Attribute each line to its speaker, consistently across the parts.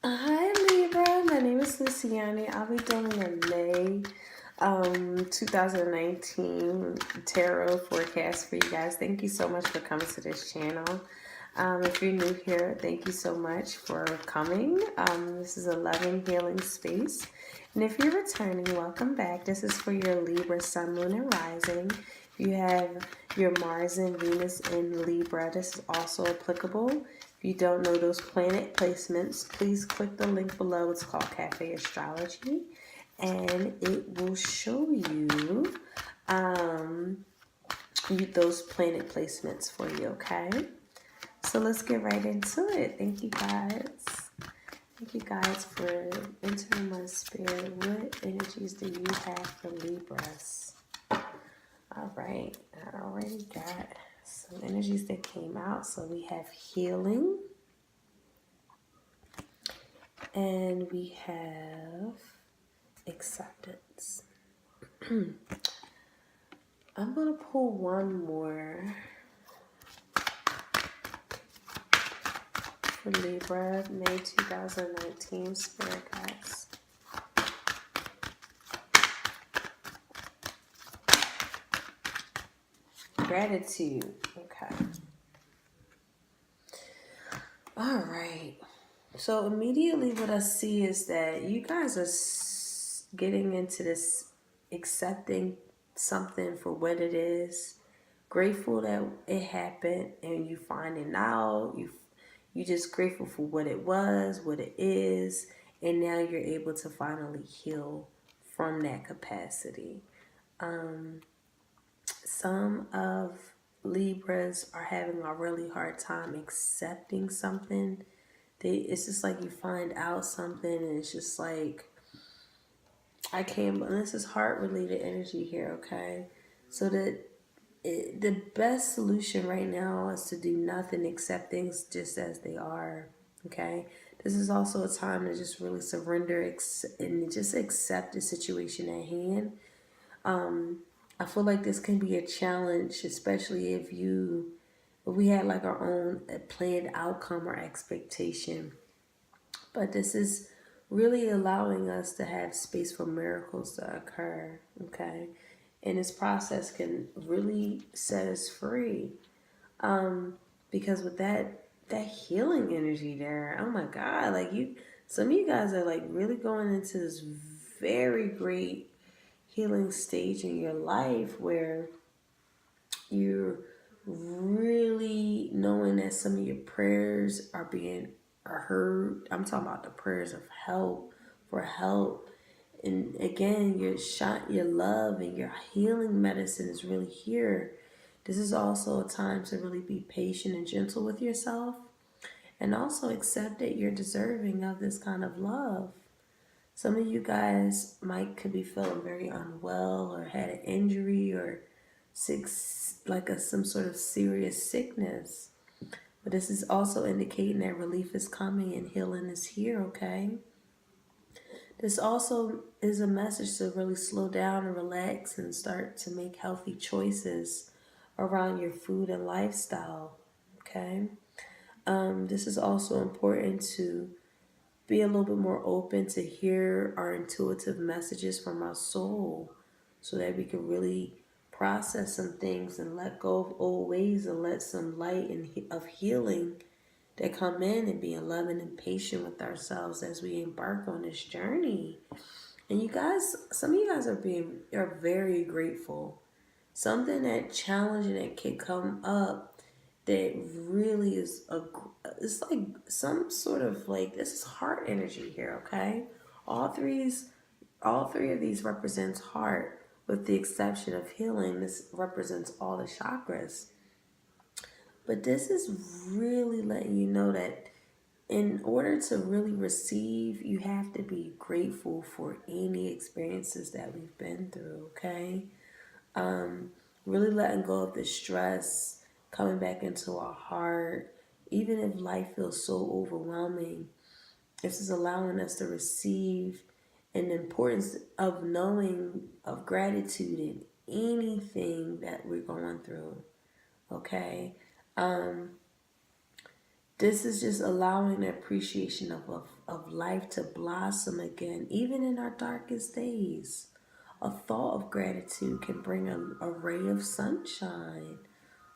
Speaker 1: Hi Libra, my name is Luciani. I'll be doing a May 2019 tarot forecast for you guys. Thank you so much for coming to this channel. If you're new here, thank you so much for coming. This is a loving, healing space. And if you're returning, welcome back. This is for your Libra, Sun, Moon, and Rising. If you have your Mars and Venus in Libra, this is also applicable. If you don't know those planet placements, please click the link below. It's called Cafe Astrology. And it will show you those planet placements for you, okay? So let's get right into it. Thank you guys. Thank you guys for entering my spirit. What energies do you have for Libras? All right, I already got some energies that came out. So we have healing. And we have acceptance. I'm going to pull one more for Libra, May 2019, Spirit Guides. Gratitude. Okay. All right. So immediately what I see is that you guys are getting into this accepting something for what it is, grateful that it happened, and you finding out, you just grateful for what it was, what it is, and now you're able to finally heal from that capacity. Some of Libras are having a really hard time accepting something. It's just like you find out something and it's just like, I can't, and this is heart related energy here, okay? So that the best solution right now is to do nothing, accept things just as they are, okay? This is also a time to just really surrender and just accept the situation at hand. I feel like this can be a challenge, especially if we had like our own planned outcome or expectation. But this is really allowing us to have space for miracles to occur, okay? And this process can really set us free. Because with that healing energy there, oh my God, like some of you guys are like really going into this very great healing stage in your life where you're really knowing that some of your prayers are heard. I'm talking about the prayers of help, for help. And again, your love and your healing medicine is really here. This is also a time to really be patient and gentle with yourself, and also accept that you're deserving of this kind of love. Some of you guys could be feeling very unwell or had an injury or sick, like some sort of serious sickness. But this is also indicating that relief is coming and healing is here, okay? This also is a message to really slow down and relax and start to make healthy choices around your food and lifestyle, okay? This is also important to be a little bit more open to hear our intuitive messages from our soul so that we can really process some things and let go of old ways and let some light of healing that come in, and being loving and patient with ourselves as we embark on this journey. And you guys, some of you guys are very grateful. Something that challenging that can come up that really is it's like some sort of like, this is heart energy here, okay? All three of these represents heart, with the exception of healing. This represents all the chakras. But this is really letting you know that in order to really receive, you have to be grateful for any experiences that we've been through, okay? Really letting go of the stress, coming back into our heart, even if life feels so overwhelming. This is allowing us to receive, and the importance of knowing of gratitude in anything that we're going through, okay? this is just allowing the appreciation of life to blossom again, even in our darkest days. A thought of gratitude can bring a ray of sunshine.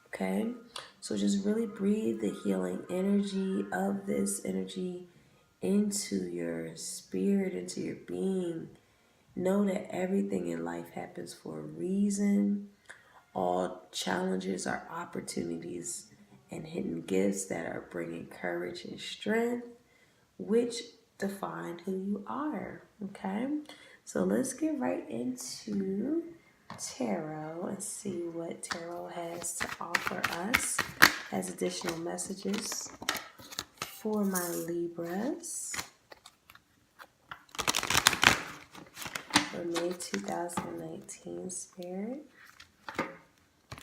Speaker 1: Okay? So just really breathe the healing energy of this energy into your spirit, into your being. Know that everything in life happens for a reason. All challenges are opportunities and hidden gifts that are bringing courage and strength, which define who you are. Okay? So let's get right into tarot and see what tarot has to offer us as additional messages for my Libras for May 2019 Spirit.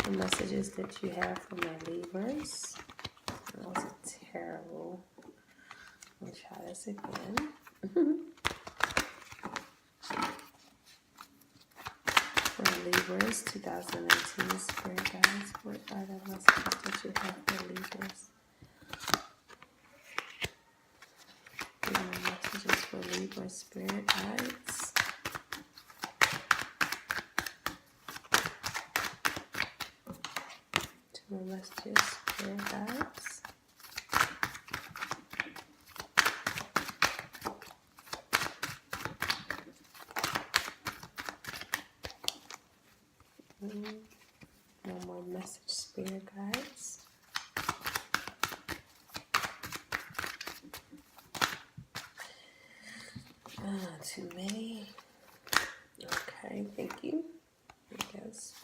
Speaker 1: The messages that you have for my Libras. That was terrible. Let me try this again. For Libras 2019 Spirit Guides, what are the messages that you have for Libras? Messages for Libra Spirit Guides. Two messages, Spirit Guides. One more message, Spirit Guides. Too many. Okay, thank you. I guess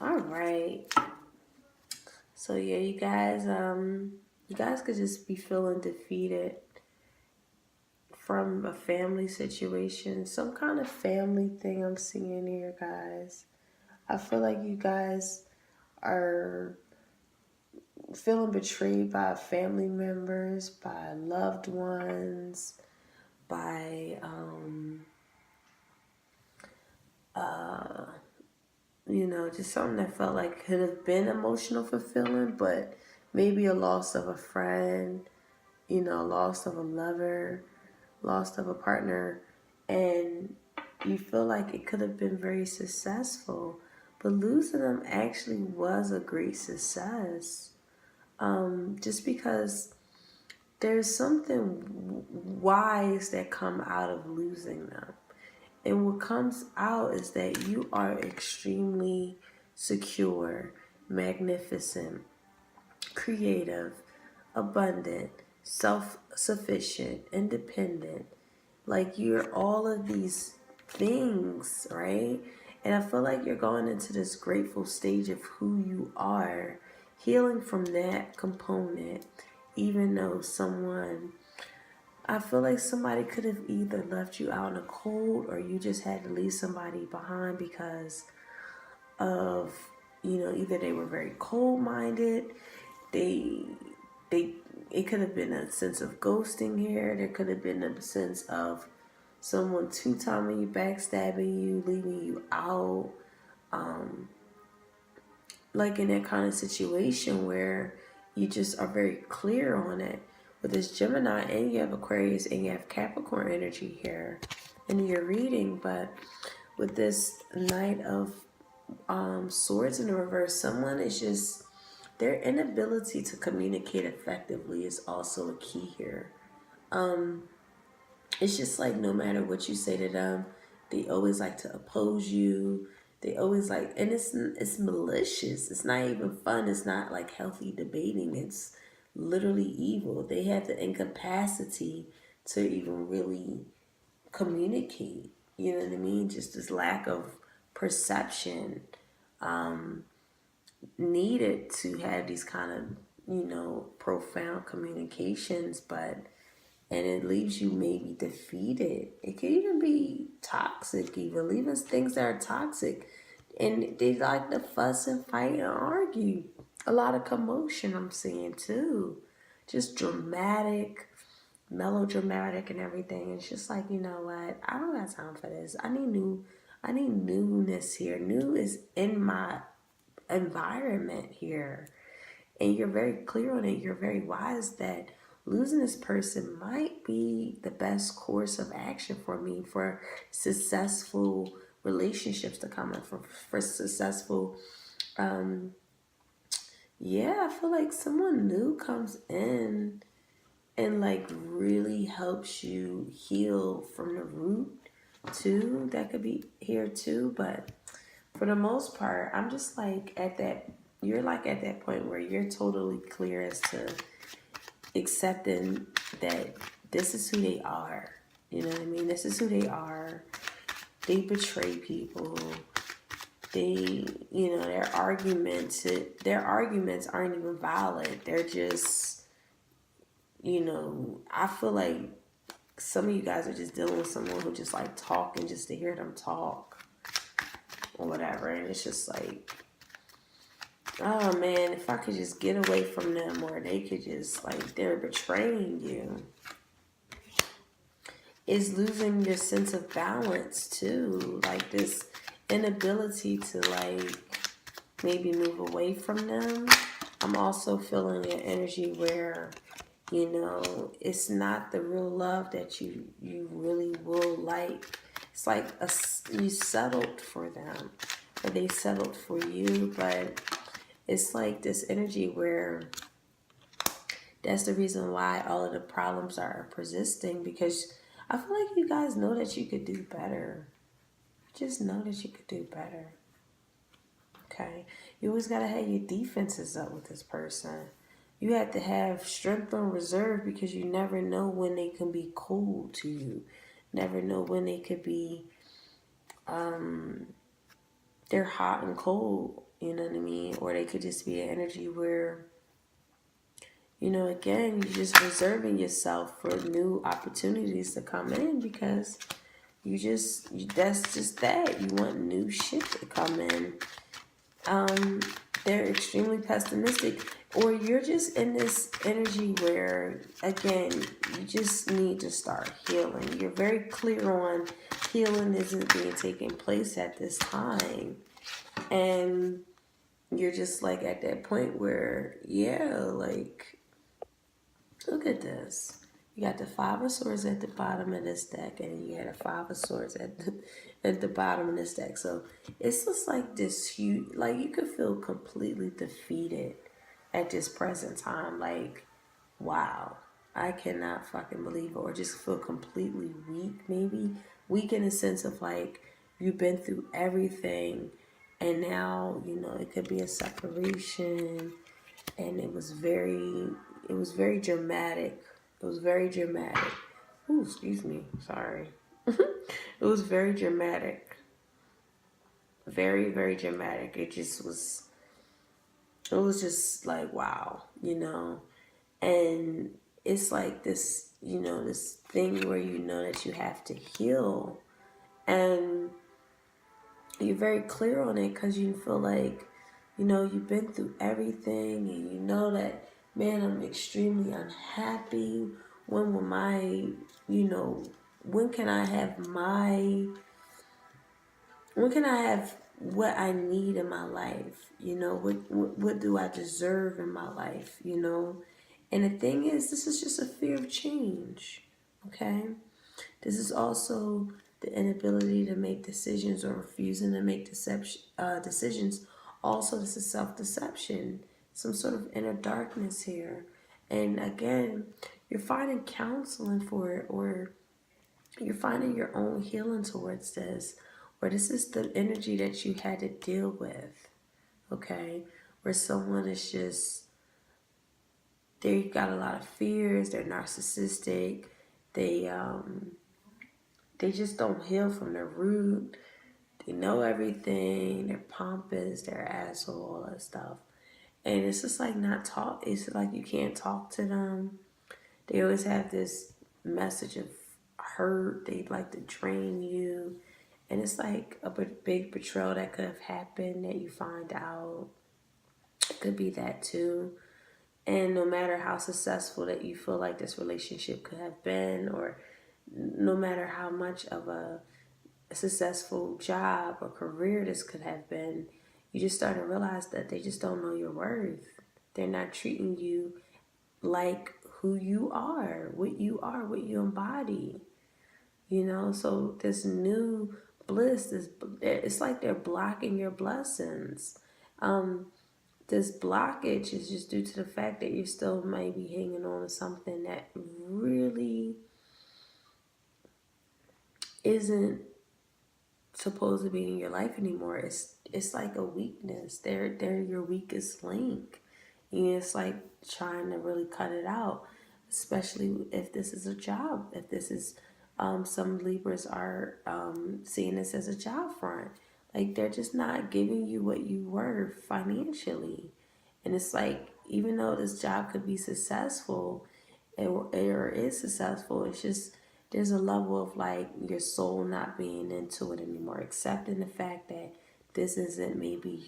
Speaker 1: all right. So yeah, you guys could just be feeling defeated from a family situation, some kind of family thing I'm seeing here, guys. I feel like you guys are feeling betrayed by family members, by loved ones, by just something that felt like could have been emotional fulfilling, but maybe a loss of a friend, loss of a lover, loss of a partner, and you feel like it could have been very successful, but losing them actually was a great success. Just because there's something wise that come out of losing them. And what comes out is that you are extremely secure, magnificent, creative, abundant, self-sufficient, independent. Like you're all of these things, right? And I feel like you're going into this grateful stage of who you are, healing from that component, even though I feel like somebody could have either left you out in the cold or you just had to leave somebody behind because of, either they were very cold-minded, it could have been a sense of ghosting here. There could have been a sense of someone two-timing you, backstabbing you, leaving you out. Like in that kind of situation where you just are very clear on it. With this Gemini, and you have Aquarius, and you have Capricorn energy here in your reading. But with this Knight of Swords in the reverse, someone is just, their inability to communicate effectively is also a key here. It's just like no matter what you say to them, they always like to oppose you. They always like, and it's malicious. It's not even fun. It's not like healthy debating. It's literally evil. They have the incapacity to even really communicate. You know what I mean? Just this lack of perception needed to have these kind of, profound communications, and it leaves you maybe defeated. It could even be toxic, even things that are toxic. And they like to fuss and fight and argue. A lot of commotion I'm seeing too. Just dramatic, melodramatic and everything. It's just like, you know what? I don't got time for this. I need newness here. New is in my environment here. And you're very clear on it. You're very wise that losing this person might be the best course of action for me, for successful relationships to come in, for successful, yeah, I feel like someone new comes in and like really helps you heal from the root too. That could be here too, but for the most part, I'm just like at that, you're like at that point where you're totally clear as to accepting that this is who they are. You know what I mean? This is who they are. They betray people. They, you know, their arguments aren't even valid. They're just, you know, I feel like some of you guys are just dealing with someone who just like talking just to hear them talk or whatever. And it's just like, oh man, if I could just get away from them, or they could just like, they're betraying you. Is losing your sense of balance too. Like this inability to like maybe move away from them. I'm also feeling an energy where, you know, it's not the real love that you really will like. It's like you settled for them, or they settled for you, but it's like this energy where that's the reason why all of the problems are persisting, because I feel like you guys know that you could do better. Just know that you could do better. Okay? You always got to have your defenses up with this person. You have to have strength on reserve, because you never know when they can be cold to you. Never know when they could be, they're hot and cold, you know what I mean? Or they could just be an energy where, you know, again, you're just reserving yourself for new opportunities to come in, because that's just that. You want new shit to come in. They're extremely pessimistic, or you're just in this energy where, again, you just need to start healing. You're very clear on healing isn't being taking place at this time. And you're just like at that point where, yeah, like, look at this. You got the Five of Swords at the bottom of this deck, and you had a Five of Swords at the bottom of this deck. So it's just like this huge, like you could feel completely defeated at this present time. Like, wow, I cannot fucking believe it. Or just feel completely weak, maybe. Weak in the sense of like, you've been through everything, and now, you know, it could be a separation, and it was very dramatic. It was very dramatic. Ooh, excuse me. Sorry. It was very dramatic. Very, very dramatic. It was just like, wow, you know? And it's like this, you know, this thing where you know that you have to heal. And you're very clear on it, because you feel like, you know, you've been through everything, and you know that, man, I'm extremely unhappy. When will my, you know, when can I have what I need in my life? You know, what do I deserve in my life, you know? And the thing is, this is just a fear of change, okay? This is also the inability to make decisions, or refusing to make decisions. Also, this is self-deception, some sort of inner darkness here. And again, you're finding counseling for it, or you're finding your own healing towards this, or this is the energy that you had to deal with, okay? Where someone is just, they've got a lot of fears, they're narcissistic, they just don't heal from their root. They know everything. They're pompous. They're asshole. All that stuff. And it's just like not talk. It's like you can't talk to them. They always have this message of hurt. They like to drain you. And it's like a big betrayal that could have happened that you find out. It could be that too. And no matter how successful that you feel like this relationship could have been, or no matter how much of a successful job or career this could have been, you just start to realize that they just don't know your worth. They're not treating you like who you are, what you embody. You know, so this new bliss, it's like they're blocking your blessings. This blockage is just due to the fact that you're still maybe hanging on to something that really isn't supposed to be in your life anymore. It's like a weakness. They're your weakest link. And it's like trying to really cut it out, especially if this is a job. If this is some Libras are seeing this as a job front. Like they're just not giving you what you were financially. And it's like even though this job could be successful, or is successful, it's just there's a level of like your soul not being into it anymore, accepting the fact that this isn't maybe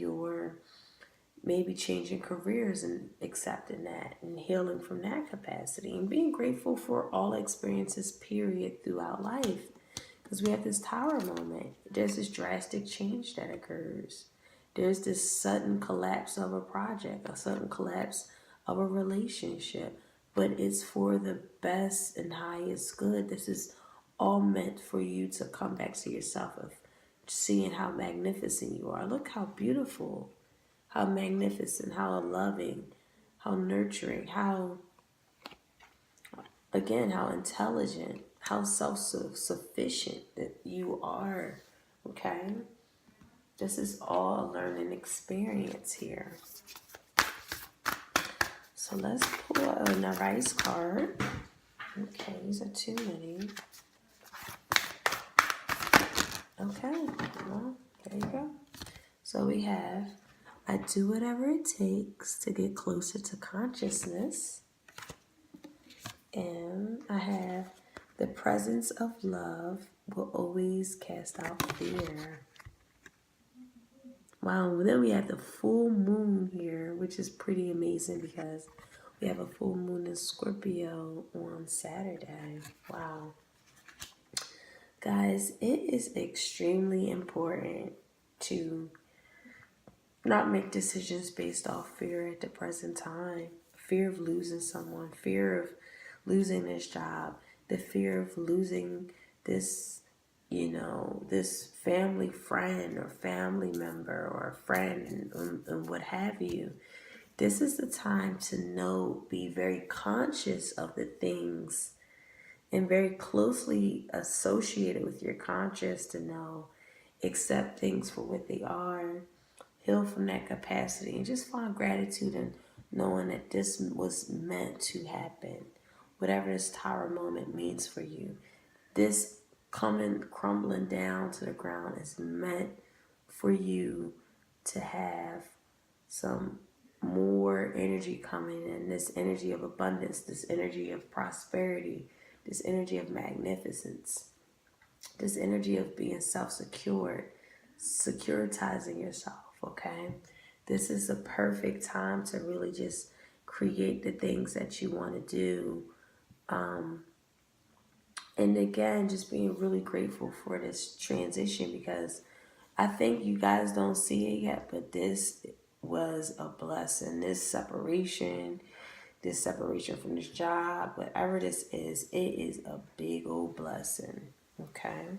Speaker 1: changing careers and accepting that and healing from that capacity and being grateful for all experiences period throughout life, because we have this tower moment. There's this drastic change that occurs. There's this sudden collapse of a project, a sudden collapse of a relationship, but it's for the best and highest good. This is all meant for you to come back to yourself of seeing how magnificent you are. Look how beautiful, how magnificent, how loving, how nurturing, how, again, how intelligent, how self-sufficient that you are, okay? This is all a learning experience here. So let's pull a rice card. Okay, these are too many. Okay, well, there you go. So we have, I do whatever it takes to get closer to consciousness. And I have, the presence of love will always cast out fear. Wow, then we have the full moon here, which is pretty amazing because we have a full moon in Scorpio on Saturday. Wow. Guys, it is extremely important to not make decisions based off fear at the present time. Fear of losing someone, fear of losing this job, the fear of losing this, this family friend or family member or a friend and what have you. This is the time to be very conscious of the things and very closely associated with your conscious to accept things for what they are, heal from that capacity, and just find gratitude in knowing that this was meant to happen. Whatever this tower moment means for you, this crumbling down to the ground is meant for you to have some more energy coming in, this energy of abundance, this energy of prosperity, this energy of magnificence, this energy of being self-secured, securitizing yourself, okay? This is a perfect time to really just create the things that you want to do. And again, just being really grateful for this transition, because I think you guys don't see it yet, but this was a blessing. This separation from this job, whatever this is, it is a big old blessing, okay?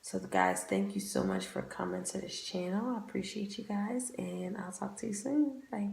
Speaker 1: So guys, thank you so much for coming to this channel. I appreciate you guys, and I'll talk to you soon. Bye.